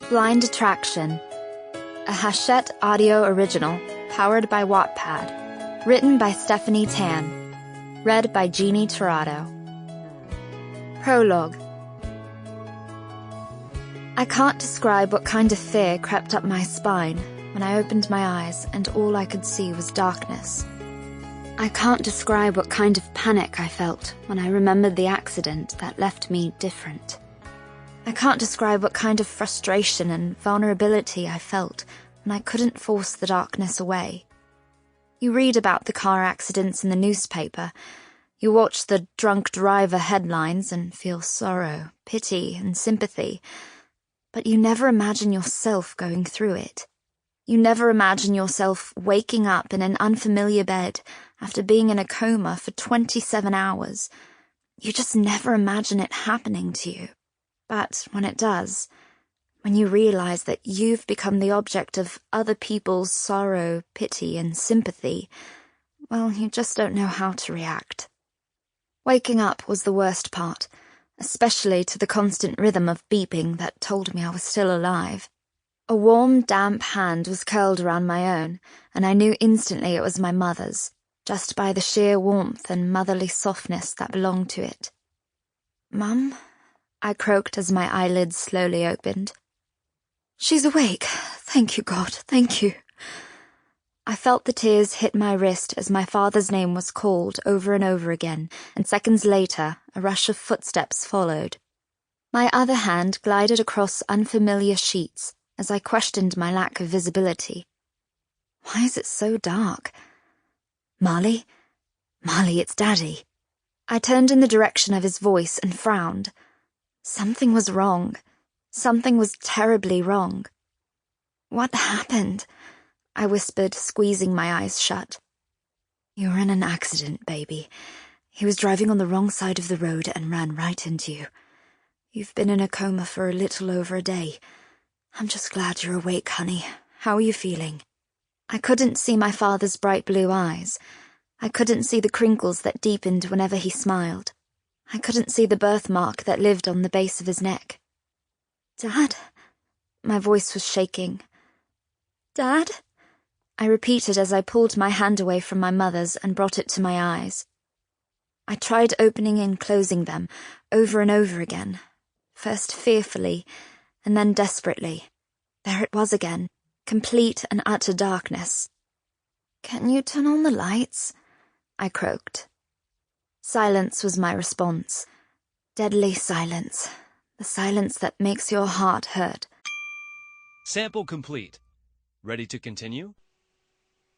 Blind Attraction, a Hachette audio original powered by Wattpad, written by Steffanie Tan, read by Jeannie Tirado. Prologue. I can't describe what kind of fear crept up my spine when I opened my eyes and all I could see was darkness. I can't describe what kind of panic I felt when I remembered the accident that left me different. I can't describe what kind of frustration and vulnerability I felt when I couldn't force the darkness away. You read about the car accidents in the newspaper. You watch the drunk driver headlines and feel sorrow, pity, and sympathy. But you never imagine yourself going through it. You never imagine yourself waking up in an unfamiliar bed after being in a coma for 27 hours. You just never imagine it happening to you. But when it does, when you realize that you've become the object of other people's sorrow, pity, and sympathy, well, you just don't know how to react. Waking up was the worst part, especially to the constant rhythm of beeping that told me I was still alive. A warm, damp hand was curled around my own, and I knew instantly it was my mother's, just by the sheer warmth and motherly softness that belonged to it. "Mum?" I croaked as my eyelids slowly opened. "She's awake. Thank you, God, thank you." I felt the tears hit my wrist as my father's name was called over and over again, and seconds later, a rush of footsteps followed. My other hand glided across unfamiliar sheets as I questioned my lack of visibility. Why is it so dark? "Marley? Marley, it's Daddy." I turned in the direction of his voice and frowned. Something was wrong. Something was terribly wrong. "What happened?" I whispered, squeezing my eyes shut. "You were in an accident, baby. He was driving on the wrong side of the road and ran right into you. You've been in a coma for a little over a day. I'm just glad you're awake, honey. How are you feeling?" I couldn't see my father's bright blue eyes. I couldn't see the crinkles that deepened whenever he smiled. I couldn't see the birthmark that lived on the base of his neck. "Dad?" My voice was shaking. "Dad?" I repeated as I pulled my hand away from my mother's and brought it to my eyes. I tried opening and closing them over and over again, first fearfully, and then desperately. There it was again, complete and utter darkness. "Can you turn on the lights?" I croaked. Silence was my response. Deadly silence. The silence that makes your heart hurt. Sample complete. Ready to continue?